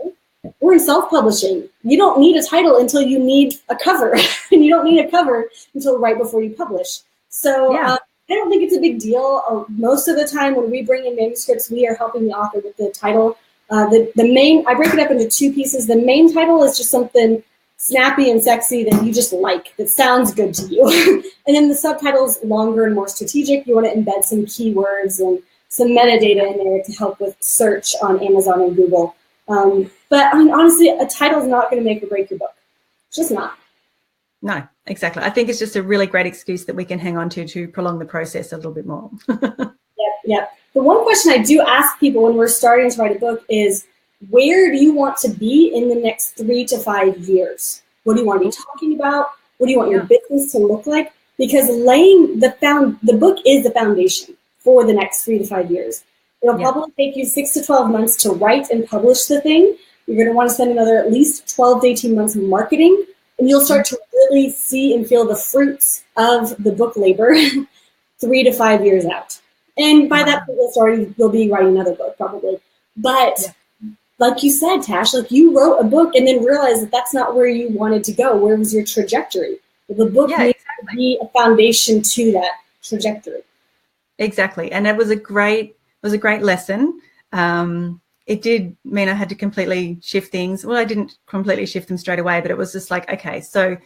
we're in self-publishing. You don't need a title until you need a cover. And you don't need a cover until right before you publish. So I don't think it's a big deal. Most of the time when we bring in manuscripts, we are helping the author with the title. The main, I break it up into 2 pieces. The main title is just something snappy and sexy that you just like, that sounds good to you. And then the subtitle is longer and more strategic. You want to embed some keywords and some metadata in there to help with search on Amazon and Google. But I mean, honestly, a title is not going to make or break your book. It's just not. No, exactly. I think it's just a really great excuse that we can hang on to prolong the process a little bit more. Yep. The one question I do ask people when we're starting to write a book is, where do you want to be in the next 3 to 5 years? What do you want to be talking about? What do you want your business to look like? Because laying the book is the foundation for the next 3 to 5 years. It'll probably take you 6 to 12 months to write and publish the thing. You're going to want to spend another at least 12 to 18 months marketing, and you'll start to really see and feel the fruits of the book labor 3 to 5 years out. And by that point, you'll be writing another book probably. But like you said, Tash, like you wrote a book and then realized that that's not where you wanted to go. Where was your trajectory? The book needs to be a foundation to that trajectory. Exactly. And it was a great lesson. It did mean I had to completely shift things. Well, I didn't completely shift them straight away, but it was just like, okay, so,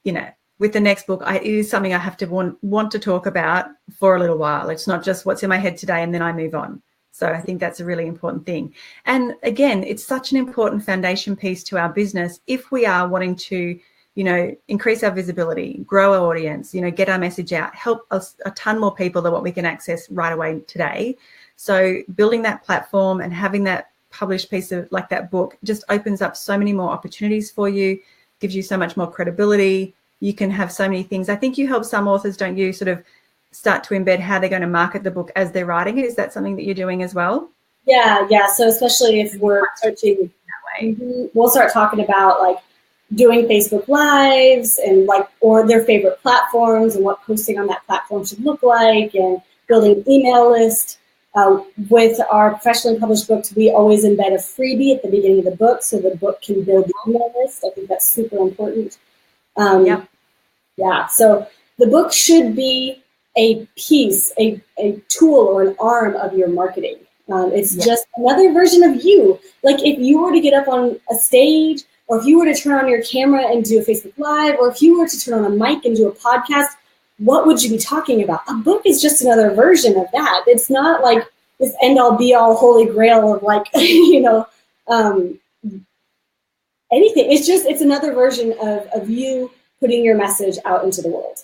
you know, with the next book, it is something I have to want to talk about for a little while. It's not just what's in my head today and then I move on. So I think that's a really important thing. And again, it's such an important foundation piece to our business if we are wanting to, you know, increase our visibility, grow our audience, you know, get our message out, help us a ton more people than what we can access right away today. So building that platform and having that published piece of like that book just opens up so many more opportunities for you, gives you so much more credibility. You can have so many things. I think you help some authors, don't you, sort of start to embed how they're going to market the book as they're writing it. Is that something that you're doing as well? Yeah. So especially if we're searching that way, we'll start talking about like doing Facebook Lives and like, or their favorite platforms and what posting on that platform should look like, and building an email list. With our professionally published books, we always embed a freebie at the beginning of the book so the book can build the email list. I think that's super important. Yeah, so the book should be a piece, a tool or an arm of your marketing. It's just another version of you. Like if you were to get up on a stage, or if you were to turn on your camera and do a Facebook Live, or if you were to turn on a mic and do a podcast, what would you be talking about? A book is just another version of that. It's not like this end-all, be-all, holy grail of like, you know, anything. It's another version of you putting your message out into the world.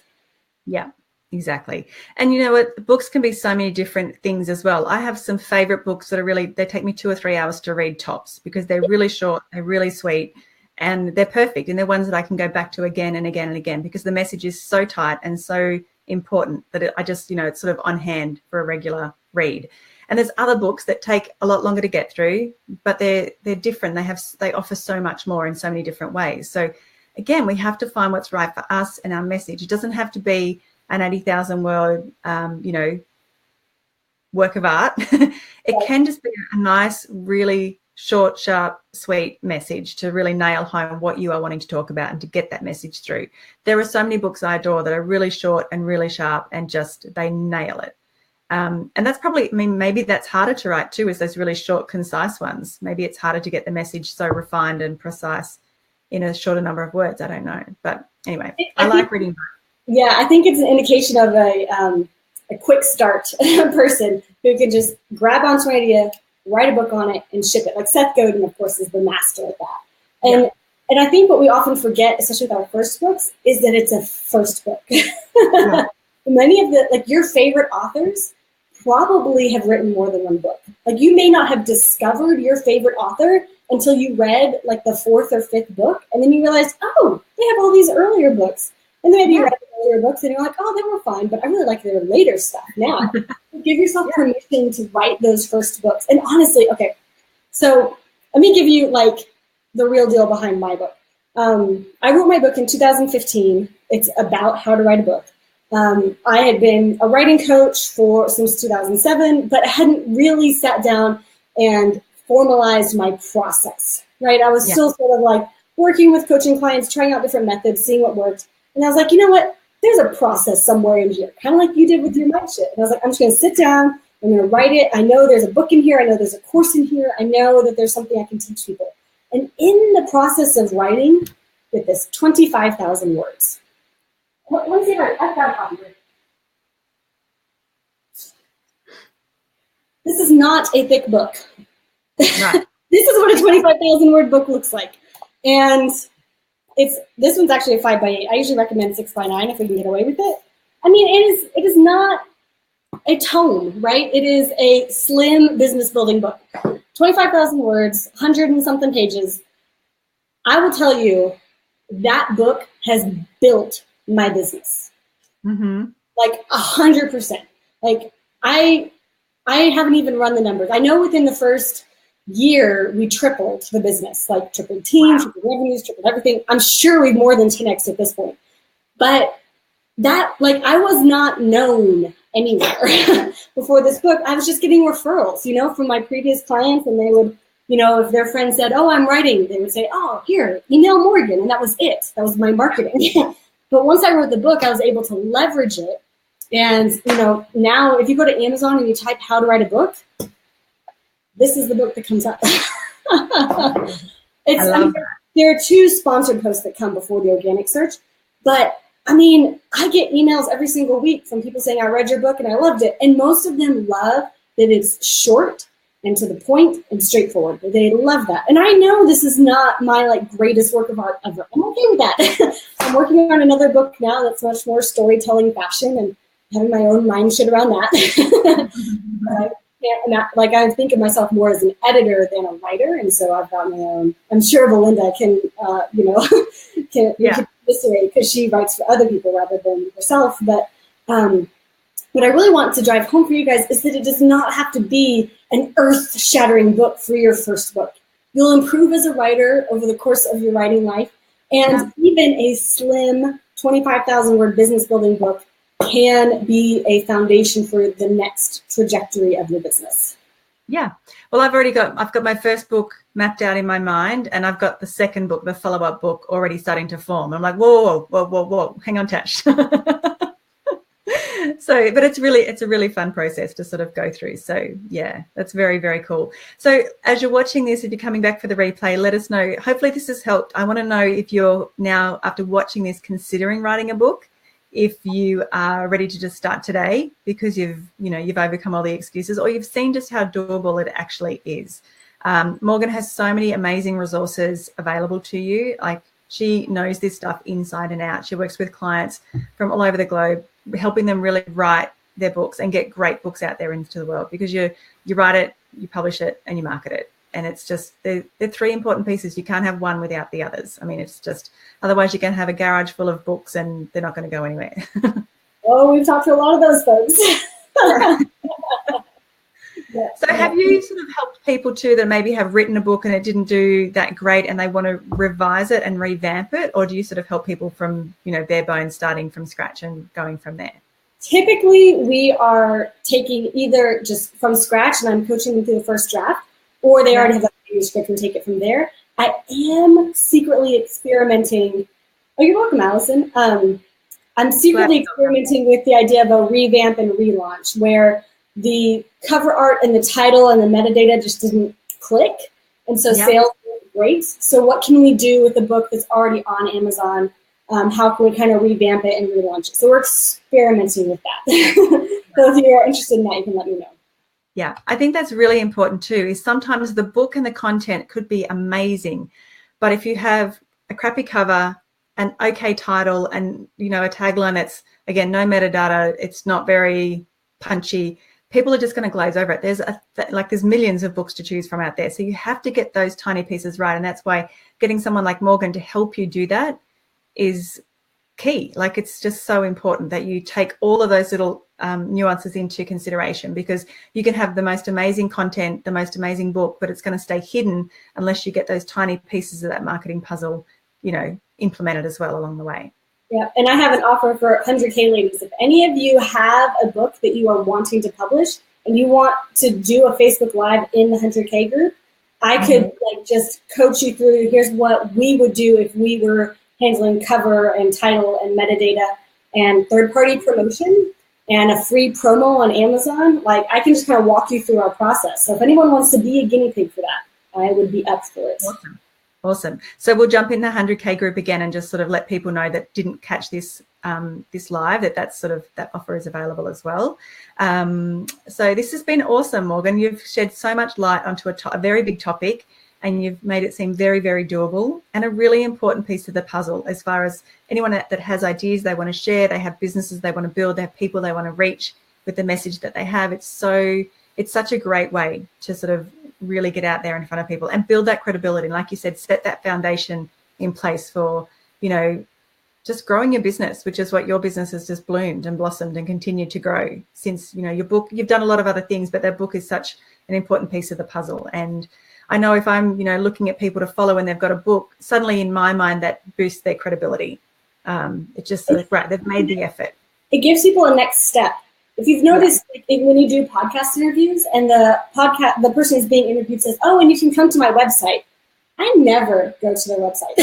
Yeah. Exactly. And you know what? Books can be so many different things as well. I have some favorite books that are they take me 2 or 3 hours to read tops because they're really short, they're really sweet, and they're perfect. And they're ones that I can go back to again and again and again because the message is so tight and so important that I just, you know, it's sort of on hand for a regular read. And there's other books that take a lot longer to get through, but they're different. They offer so much more in so many different ways. So again, we have to find what's right for us and our message. It doesn't have to be an 80,000 word, you know, work of art. It can just be a nice, really short, sharp, sweet message to really nail home what you are wanting to talk about and to get that message through. There are so many books I adore that are really short and really sharp and just they nail it. And that's probably, I mean, maybe that's harder to write too, is those really short, concise ones. Maybe it's harder to get the message so refined and precise in a shorter number of words. I don't know. But anyway, I like reading books. Yeah, I think it's an indication of a quick start person who can just grab onto an idea, write a book on it, and ship it. Like Seth Godin, of course, is the master at that. And I think what we often forget, especially with our first books, is that it's a first book. Many of your favorite authors probably have written more than one book. Like you may not have discovered your favorite author until you read like the 4th or 5th book, and then you realize, oh, they have all these earlier books. And then maybe you read the earlier books and you're like, oh, they were fine, but I really like their later stuff now. Give yourself permission to write those first books. And honestly, okay, so let me give you like the real deal behind my book. I wrote my book in 2015. It's about how to write a book. I had been a writing coach since 2007, but I hadn't really sat down and formalized my process, right? I was still sort of like working with coaching clients, trying out different methods, seeing what worked. And I was like, you know what? There's a process somewhere in here, kind of like you did with your mindset. And I was like, I'm just going to sit down. I'm going to write it. I know there's a book in here. I know there's a course in here. I know that there's something I can teach people. And in the process of writing, get this, 25,000 words. Let me see if I've got a copy here. This is not a thick book. Right. This is what a 25,000 word book looks like. And this one's actually a 5x8. I usually recommend 6x9 if we can get away with it. I mean, it is not a tome, right? It is a slim business building book, 25,000 words, 100 and something pages. I will tell you that book has built my business. Like 100%. Like I haven't even run the numbers. I know within the first year we tripled the business, like tripled teams, tripled revenues, tripled everything. I'm sure we've more than 10x at this point. But that, like, I was not known anywhere before this book. I was just getting referrals, you know, from my previous clients, and they would, you know, if their friend said, oh, I'm writing, they would say, oh, here, email Morgan. And that was it. That was my marketing. But once I wrote the book, I was able to leverage it. And, you know, now if you go to Amazon and you type how to write a book, this is the book that comes up. There are 2 sponsored posts that come before the organic search. But, I mean, I get emails every single week from people saying, I read your book and I loved it. And most of them love that it's short and to the point and straightforward. They love that. And I know this is not my, like, greatest work of art ever. I'm okay with that. I'm working on another book now that's much more storytelling fashion and having my own mind shit around that. I think of myself more as an editor than a writer, and so I've got my own. I'm sure Belinda can, can eviscerate because she writes for other people rather than herself. But what I really want to drive home for you guys is that it does not have to be an earth-shattering book for your first book. You'll improve as a writer over the course of your writing life, and even a slim 25,000-word business-building book can be a foundation for the next trajectory of your business. Yeah. Well, I've got my first book mapped out in my mind, and I've got the second book, the follow-up book, already starting to form. I'm like, whoa, hang on, Tash. So, but it's a really fun process to sort of go through. So yeah, that's very, very cool. So as you're watching this, if you're coming back for the replay, let us know. Hopefully this has helped. I want to know if you're now, after watching this, considering writing a book. If you are ready to just start today because you've overcome all the excuses, or you've seen just how doable it actually is. Morgan has so many amazing resources available to you. Like, she knows this stuff inside and out. She works with clients from all over the globe, helping them really write their books and get great books out there into the world, because you write it, you publish it, and you market it. And it's just, they're 3 important pieces. You can't have one without the others. I mean, it's just, otherwise you can have a garage full of books and they're not going to go anywhere. Oh, we've talked to a lot of those folks. So have you sort of helped people too that maybe have written a book and it didn't do that great and they want to revise it and revamp it? Or do you sort of help people from, bare bones, starting from scratch and going from there? Typically, we are taking either just from scratch and I'm coaching them through the first draft, or they already have a manuscript and take it from there. I am secretly experimenting. Oh, you're welcome, Allison. I'm secretly experimenting with the idea of a revamp and relaunch, where the cover art and the title and the metadata just didn't click. And so sales weren't great. So what can we do with a book that's already on Amazon? How can we kind of revamp it and relaunch it? So we're experimenting with that. So if you're interested in that, you can let me know. Yeah, I think that's really important too, is sometimes the book and the content could be amazing, but if you have a crappy cover, an okay title, and, a tagline that's, again, no metadata, it's not very punchy, people are just going to glaze over it. There's millions of books to choose from out there. So you have to get those tiny pieces right. And that's why getting someone like Morgan to help you do that is key. Like, it's just so important that you take all of those little nuances into consideration, because you can have the most amazing content, the most amazing book, but it's going to stay hidden unless you get those tiny pieces of that marketing puzzle, implemented as well along the way. Yeah, and I have an offer for 100K ladies. If any of you have a book that you are wanting to publish and you want to do a Facebook Live in the 100K group, I could just coach you through, here's what we would do if we were handling cover and title and metadata and third-party promotion and a free promo on Amazon. Like, I can just kind of walk you through our process. So if anyone wants to be a guinea pig for that, I would be up for it. Awesome. So we'll jump in the 100K group again and just sort of let people know that didn't catch this live, that offer is available as well. So this has been awesome, Morgan. You've shed so much light onto a very big topic, and you've made it seem very, very doable and a really important piece of the puzzle, as far as anyone that has ideas they want to share, they have businesses they want to build, they have people they want to reach. with the message that they have. It's such a great way to sort of really get out there in front of people and build that credibility. And like you said, set that foundation in place for, just growing your business, which is what your business has just bloomed and blossomed and continued to grow since, your book. You've done a lot of other things, but that book is such an important piece of the puzzle. And I know if I'm, looking at people to follow and they've got a book, suddenly in my mind that boosts their credibility. It's just right, they've made the effort. It gives people a next step. If you've noticed, when you do podcast interviews and the person who's being interviewed says, "Oh, and you can come to my website," I never go to their website.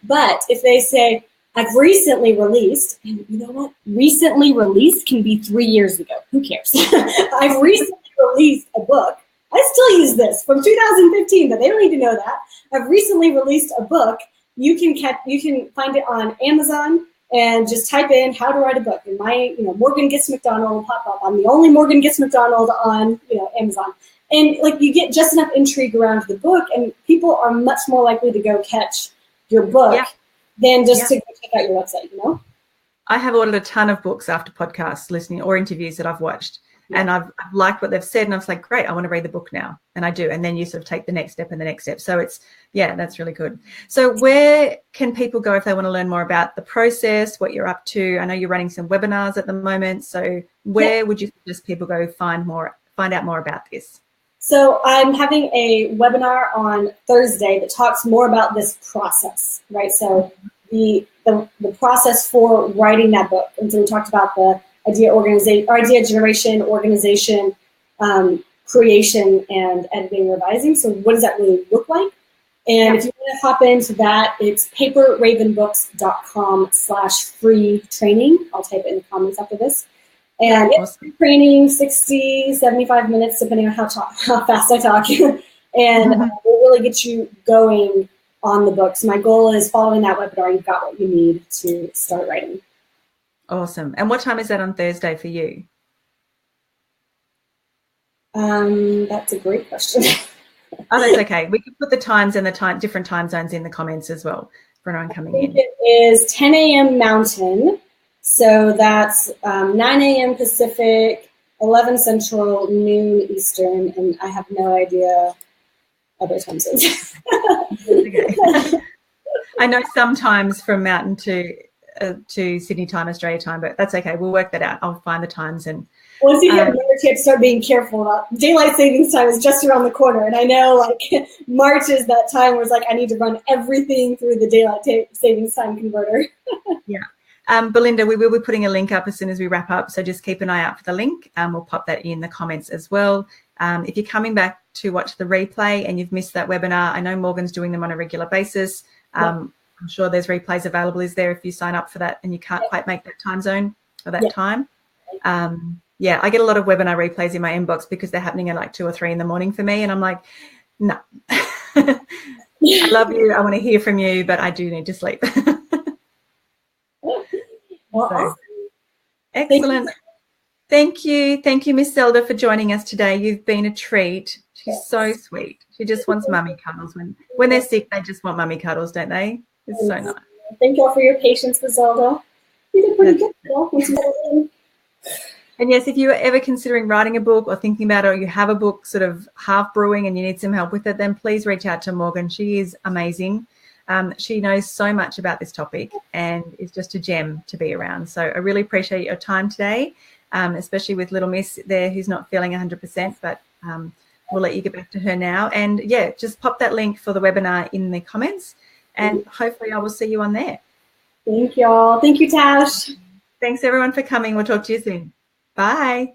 But if they say, "I've recently released," and you know what? Recently released can be 3 years ago. Who cares? I've recently released a book. I still use this from 2015, but they don't need to know that. I've recently released a book. You can find it on Amazon and just type in how to write a book. And my, Morgan Gist MacDonald will pop up. I'm the only Morgan Gist MacDonald on, Amazon. And you get just enough intrigue around the book, and people are much more likely to go catch your book than just to go check out your website, I have ordered a ton of books after podcasts listening or interviews that I've watched. And I've liked what they've said, and I was like, great, I want to read the book now. And I do. And then you sort of take the next step and the next step. So that's really good. So where can people go if they want to learn more about the process, what you're up to? I know you're running some webinars at the moment. So where would you suggest people go find out more about this? So I'm having a webinar on Thursday that talks more about this process, right? So the process for writing that book. And so we talked about the idea generation, organization, creation, and editing, revising. So what does that really look like? And if you want to hop into that, it's paperravenbooks.com/free training. I'll type it in the comments after this. And it's training 60, 75 minutes, depending on how fast I talk. And we'll really get you going on the book. So my goal is, following that webinar, you've got what you need to start writing. Awesome. And what time is that on Thursday for you? That's a great question. Oh, that's okay. We can put the times and different time zones in the comments as well for anyone coming in. It is 10 a.m. Mountain. So that's 9 a.m. Pacific, 11 Central, noon Eastern, and I have no idea other time zones. Okay. I know sometimes from Mountain to Sydney time, Australia time, but that's okay. We'll work that out. I'll find the times. And once you get another tip, start being careful. Daylight savings time is just around the corner, and I know March is that time where it's I need to run everything through the daylight savings time converter. Yeah. Belinda, we will be putting a link up as soon as we wrap up, so just keep an eye out for the link. We'll pop that in the comments as well. If you're coming back to watch the replay and you've missed that webinar, I know Morgan's doing them on a regular basis. I'm sure there's replays available, is there, if you sign up for that and you can't quite make that time zone or that time. I get a lot of webinar replays in my inbox because they're happening at 2 or 3 in the morning for me, and I'm like, no. I love you, I want to hear from you, but I do need to sleep. Awesome. Excellent. Thank you, Miss Zelda, for joining us today. You've been a treat. She's so sweet. She just wants mummy cuddles. When they're sick, they just want mummy cuddles, don't they? It's so nice. Thank you all for your patience with Zelda. You did pretty good. And yes, if you're ever considering writing a book or thinking about it, or you have a book sort of half brewing and you need some help with it, then please reach out to Morgan. She is amazing. She knows so much about this topic and is just a gem to be around. So I really appreciate your time today, especially with little Miss there who's not feeling 100%, but we'll let you get back to her now. And just pop that link for the webinar in the comments, and hopefully I will see you on there. Thank y'all. Thank you, Tash. Thanks everyone for coming. We'll talk to you soon. Bye.